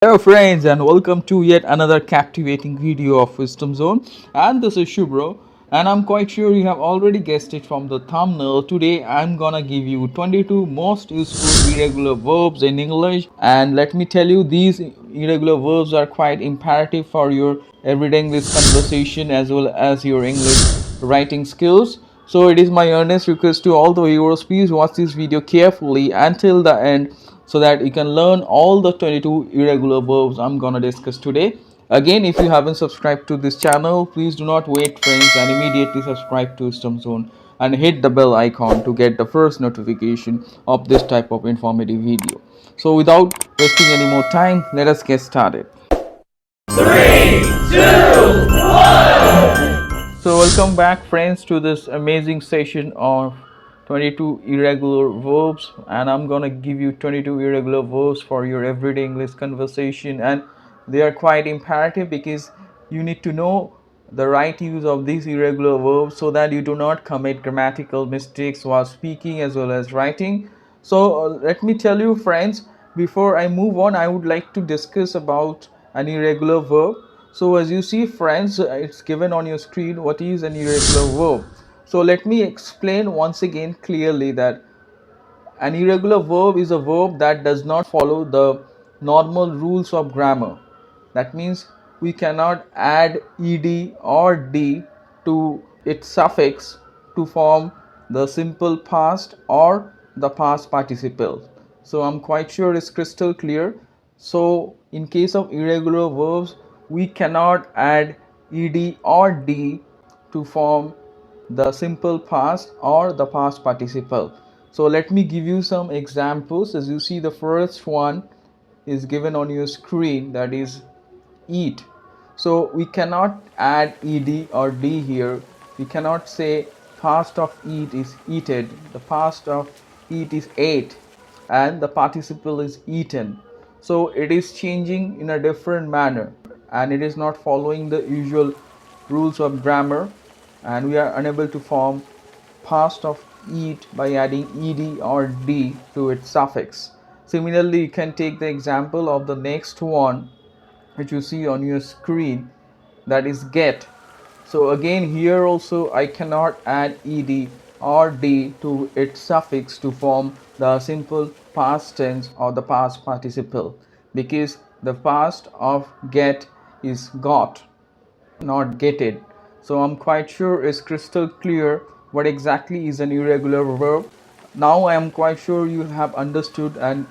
Hello friends and welcome to yet another captivating video of Wisdom Zone, and this is Shubro, and I'm quite sure you have already guessed it from the thumbnail. Today I'm gonna give you 22 most useful irregular verbs in English, and let me tell you, these irregular verbs are quite imperative for your everyday English conversation as well as your English writing skills. So it is my earnest request to all the viewers, please watch this video carefully until the end so that you can learn all the 22 irregular verbs I'm gonna discuss today. Again, if you haven't subscribed to this channel, please do not wait friends and immediately subscribe to Wisdom Zone and hit the bell icon to get the first notification of this type of informative video. So without wasting any more time, let us get started. 3, 2, 1. So welcome back friends to this amazing session of 22 irregular verbs, and I'm gonna give you 22 irregular verbs for your everyday English conversation, and they are quite imperative because you need to know the right use of these irregular verbs so that you do not commit grammatical mistakes while speaking as well as writing. So let me tell you friends, before I move on, I would like to discuss about an irregular verb. So as you see friends, it's given on your screen what is an irregular verb. So let me explain once again clearly that an irregular verb is a verb that does not follow the normal rules of grammar. That means we cannot add ed or d to its suffix to form the simple past or the past participle. So I'm quite sure it's crystal clear. So in case of irregular verbs, we cannot add ed or d to form the simple past or the past participle. So let me give you some examples. As you see, the first one is given on your screen, that is eat. So we cannot add ed or d here. We cannot say past of eat is eaten, the past of eat is ate, and the participle is eaten. So it is changing in a different manner and it is not following the usual rules of grammar, and we are unable to form past of eat by adding ed or d to its suffix. Similarly, you can take the example of the next one which you see on your screen, that is get. So again here also I cannot add ed or d to its suffix to form the simple past tense or the past participle, because the past of get is got, not getted. So I'm quite sure it's crystal clear what exactly is an irregular verb. Now I am quite sure you have understood and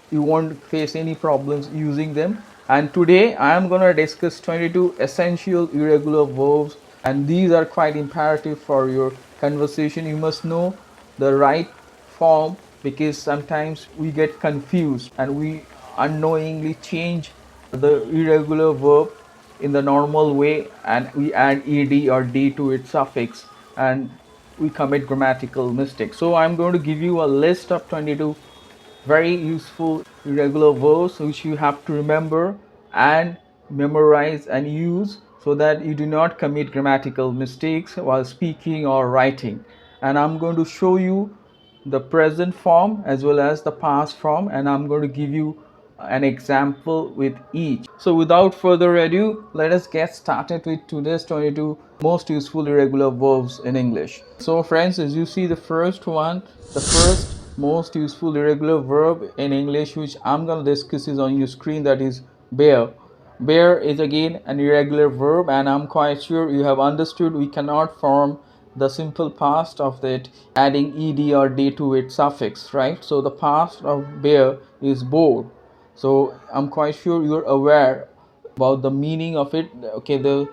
you won't face any problems using them. And today I am going to discuss 22 essential irregular verbs, and these are quite imperative for your conversation. You must know the right form because sometimes we get confused and we unknowingly change the irregular verb in the normal way and we add ed or d to its suffix and we commit grammatical mistakes. So I'm going to give you a list of 22 very useful irregular verbs which you have to remember and memorize and use so that you do not commit grammatical mistakes while speaking or writing. And I'm going to show you the present form as well as the past form, and I'm going to give you an example with each. So without further ado, let us get started with today's 22 most useful irregular verbs in English. So friends, as you see, the first one, the first most useful irregular verb in English which I'm going to discuss is on your screen, that is bear. Bear is again an irregular verb, and I'm quite sure you have understood we cannot form the simple past of it adding ed or d to its suffix, right? So the past of bear is bore. So I'm quite sure you're aware about the meaning of it. Okay, the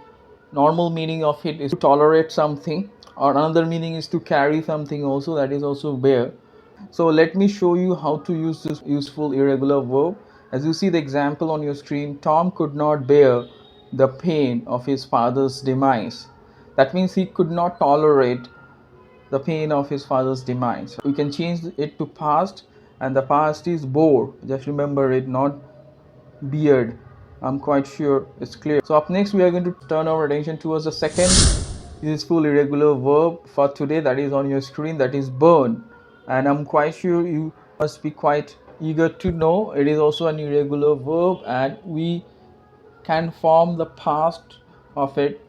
normal meaning of it is to tolerate something, or another meaning is to carry something also, that is also bear. So let me show you how to use this useful irregular verb. As you see the example on your screen, Tom could not bear the pain of his father's demise. That means he could not tolerate the pain of his father's demise. We can change it to past, and the past is bore. Just remember it, not beard. I'm quite sure it's clear. So up next we are going to turn our attention towards the second useful irregular verb for today, that is on your screen, that is burn. And I'm quite sure you must be quite eager to know, it is also an irregular verb, and we can form the past of it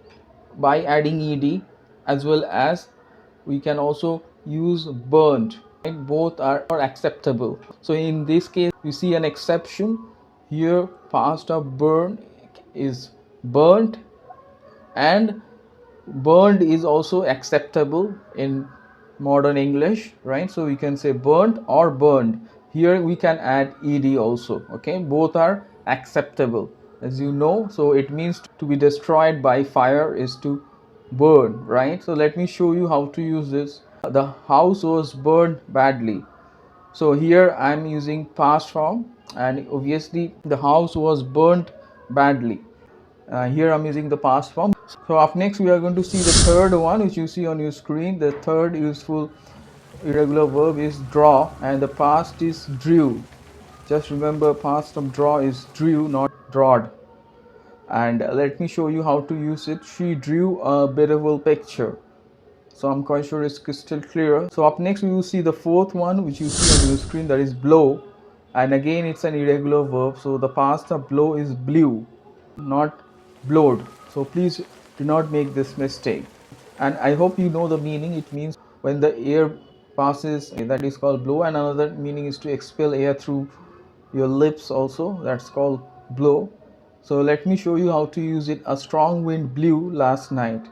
by adding ed, as well as we can also use burned, right? Both are acceptable. So in this case you see an exception here. Past of burn is burnt, and burned is also acceptable in modern English, right? So we can say burnt or burned. Here we can add ed also. Okay, both are acceptable, as you know. So it means to be destroyed by fire is to burn, right? So let me show you how to use this. The house was burned badly. So here I'm using past form, and obviously the house was burnt badly. Here I'm using the past form. So up next we are going to see the third one, which you see on your screen. The third useful irregular verb is draw, and the past is drew. Just remember, past of draw is drew, not drawed. And let me show you how to use it. She drew a beautiful picture. So I'm quite sure it's crystal clear. So up next we will see the fourth one, which you see on your screen, that is blow. And again it's an irregular verb. So the past of blow is blew, not blowed. So please do not make this mistake. And I hope you know the meaning. It means when the air passes, that is called blow. And another meaning is to expel air through your lips also, that's called blow. So let me show you how to use it. A strong wind blew last night.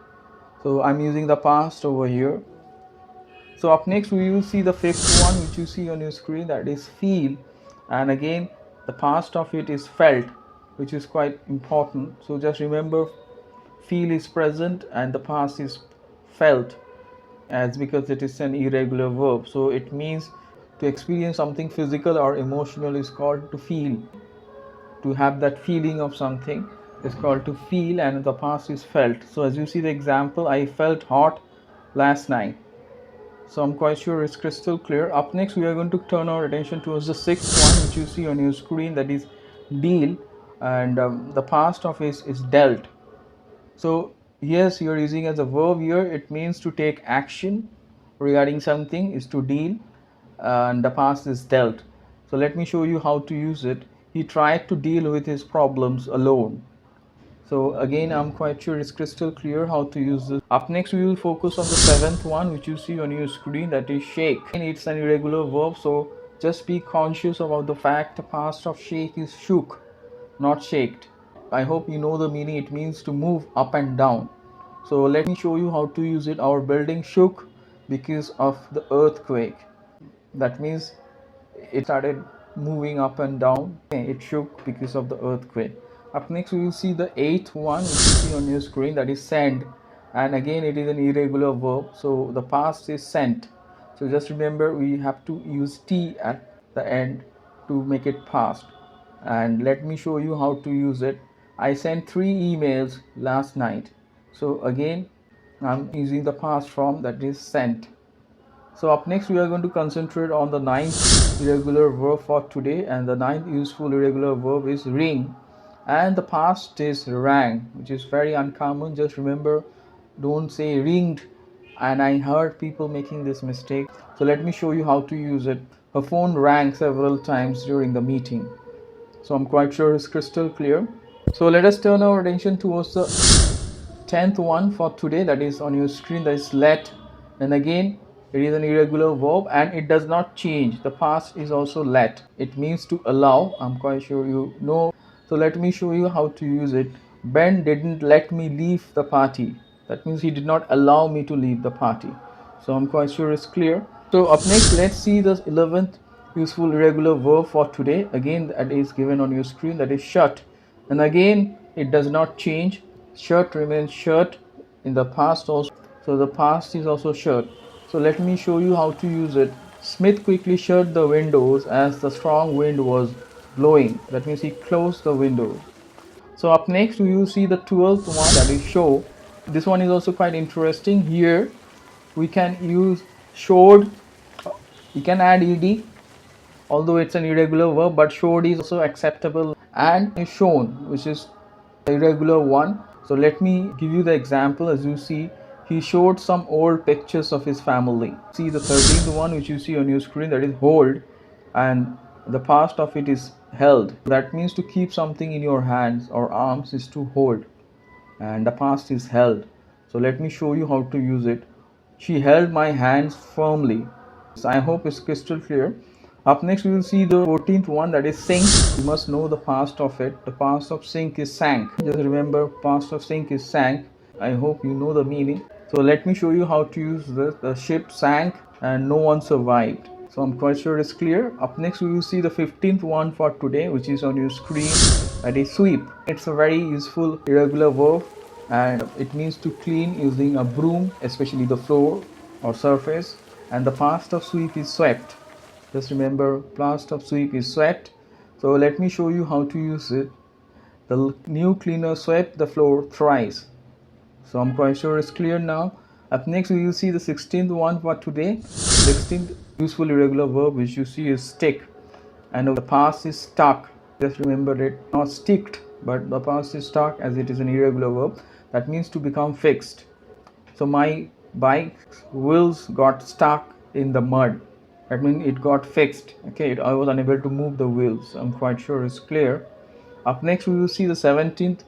So I'm using the past over here. So up next we will see the fifth one, which you see on your screen, that is feel. And again the past of it is felt, which is quite important. So just remember, feel is present and the past is felt, as because it is an irregular verb. So it means to experience something physical or emotional is called to feel. To have that feeling of something is called to feel, and the past is felt. So as you see the example, I felt hot last night. So I'm quite sure it's crystal clear. Up next we are going to turn our attention towards the sixth one, which you see on your screen, that is deal. And the past of it is dealt. So yes, you're using as a verb here. It means to take action regarding something is to deal, and the past is dealt. So let me show you how to use it. He tried to deal with his problems alone. So again, I'm quite sure it's crystal clear how to use this. Up next we will focus on the seventh one, which you see on your screen, that is shake. And it's an irregular verb, so just be conscious about the fact the past of shake is shook, not shaked. I hope you know the meaning. It means to move up and down. So let me show you how to use it. Our building shook because of the earthquake. That means it started moving up and down. It shook because of the earthquake. Up next we will see the eighth one, which you see on your screen, that is send. And again it is an irregular verb, so the past is sent. So just remember, we have to use t at the end to make it past. And let me show you how to use it. I sent 3 emails last night. So again I'm using the past form, that is sent. So up next we are going to concentrate on the ninth irregular verb for today, and the ninth useful irregular verb is ring, and the past is rang, which is very uncommon. Just remember, don't say ringed, and I heard people making this mistake. So let me show you how to use it. Her phone rang several times during the meeting. So I'm quite sure it's crystal clear. So let us turn our attention towards the 10th one for today, that is on your screen, that is let. And again it is an irregular verb and it does not change. The past is also let. It means to allow. I'm quite sure you know. So let me show you how to use it. Ben didn't let me leave the party. That means he did not allow me to leave the party. So I'm quite sure it's clear. So up next, let's see the 11th useful irregular verb for today. Again, that is given on your screen, that is shut. And again, it does not change. Shut remains shut in the past also. So the past is also shut. So let me show you how to use it. Smith quickly shut the windows as the strong wind was blowing. That means he closed the window. So up next we will see the 12th one, that is show. This one is also quite interesting. Here we can use showed. You can add ed, although it's an irregular verb, but showed is also acceptable, and is shown, which is irregular one. So let me give you the example. As you see, he showed some old pictures of his family. See the 13th one, which you see on your screen, that is hold, and The past of it is held. That means to keep something in your hands or arms is to hold, and the past is held. So let me show you how to use it. She held my hands firmly. So I hope it's crystal clear. Up next we will see the 14th one, that is sink. You must know the past of it. The past of sink is sank. Just remember, past of sink is sank. I hope you know the meaning. So let me show you how to use this. The ship sank and no one survived. So I'm quite sure it's clear. Up next we will see the 15th one for today, which is on your screen, that is sweep. It's a very useful irregular verb and it means to clean using a broom, especially the floor or surface. And the past of sweep is swept. Just remember, past of sweep is swept. So let me show you how to use it. The new cleaner swept the floor thrice. So I'm quite sure it's clear now. Up next we will see the 16th one for today. 16th useful irregular verb which you see is stick, and the past is stuck. Just remember it, not sticked, but the past is stuck as it is an irregular verb. That means to become fixed. So my bike's wheels got stuck in the mud. That means it got fixed. Okay, I was unable to move the wheels. I'm quite sure it's clear. Up next we will see the 17th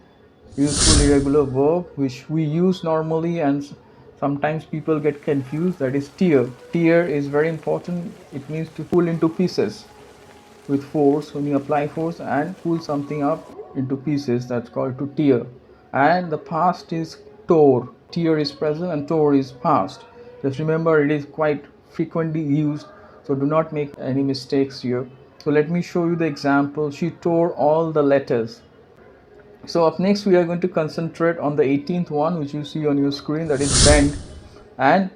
useful irregular verb which we use normally and sometimes people get confused, that is tear. Tear is very important. It means to pull into pieces with force. When you apply force and pull something up into pieces, that's called to tear. And the past is tore. Tear is present and tore is past. Just remember, it is quite frequently used, so do not make any mistakes here. So let me show you the example. She tore all the letters. So up next we are going to concentrate on the 18th one which you see on your screen, that is bend. And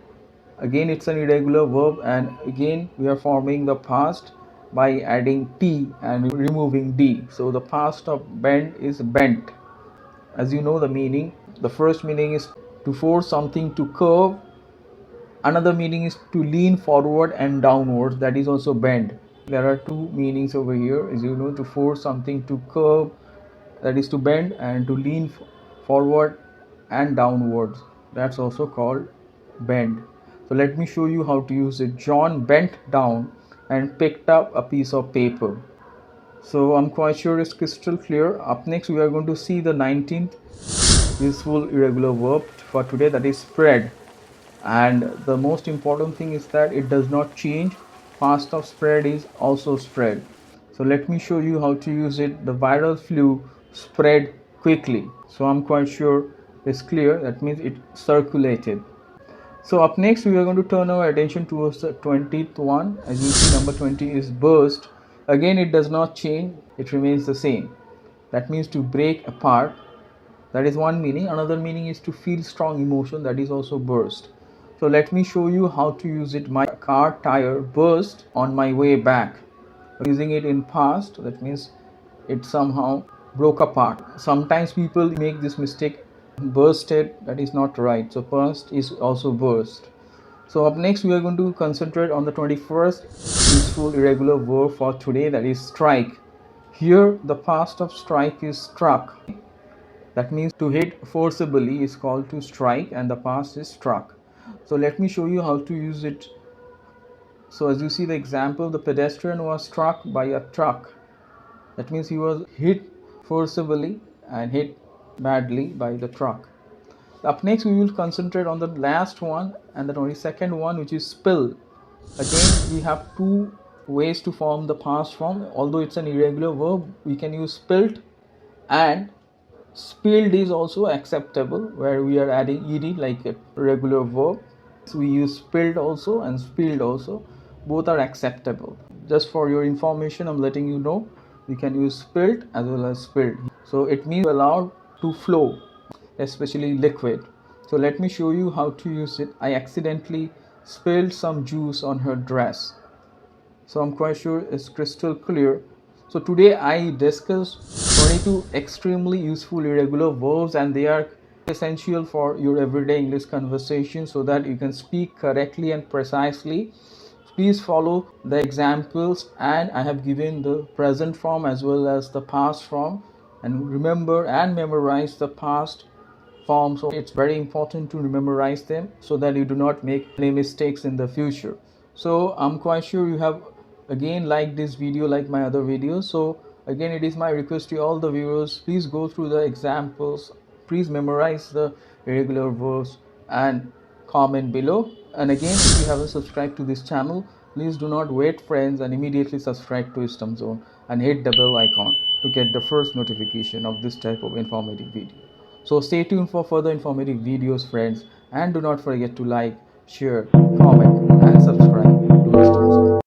again it's an irregular verb, and again we are forming the past by adding t and removing d. So the past of bend is bent. As you know the meaning, the first meaning is to force something to curve. Another meaning is to lean forward and downwards, that is also bend. There are two meanings over here, as you know, to force something to curve, that is to bend, and to lean forward and downwards, that's also called bend. So let me show you how to use it. John bent down and picked up a piece of paper. So I'm quite sure it's crystal clear. Up next we are going to see the 19th useful irregular verb for today, that is spread. And the most important thing is that it does not change. Past of spread is also spread. So let me show you how to use it. The viral flu spread quickly. So I'm quite sure it's clear. That means it circulated. So up next we are going to turn our attention towards the 20th one. As you see, number 20 is burst. Again it does not change, it remains the same. That means to break apart. That is one meaning. Another meaning is to feel strong emotion, that is also burst. So let me show you how to use it. My car tire burst on my way back. Using it in past, that means it somehow broke apart. Sometimes people make this mistake, bursted, that is not right. So past is also burst. So up next we are going to concentrate on the 21st useful irregular verb for today, that is strike. Here the past of strike is struck. That means to hit forcibly is called to strike, and the past is struck. So let me show you how to use it. So as you see the example, the pedestrian was struck by a truck. That means he was hit forcibly and hit badly by the truck. Up next we will concentrate on the last one and the 22nd one, which is spill. Again we have two ways to form the past form. Although it's an irregular verb, we can use spilt, and spilled is also acceptable where we are adding ed like a regular verb. So we use spilled also and spilled also. Both are acceptable. Just for your information, I'm letting you know we can use spilled as well as spilled. So it means allowed to flow, especially liquid. So let me show you how to use it. I accidentally spilled some juice on her dress. So I'm quite sure it's crystal clear. So today I discussed 22 extremely useful irregular verbs, and they are essential for your everyday English conversation so that you can speak correctly and precisely. Please follow the examples, and I have given the present form as well as the past form, and remember and memorize the past form. So it's very important to memorize them so that you do not make any mistakes in the future. So I'm quite sure you have again like this video like my other videos. So again, it is my request to all the viewers, please go through the examples, please memorize the irregular verbs and comment below. And again, if you haven't subscribed to this channel, please do not wait friends and immediately subscribe to Wisdom Zone and hit the bell icon to get the first notification of this type of informative video. So stay tuned for further informative videos friends, and do not forget to like, share, comment and subscribe to Wisdom Zone.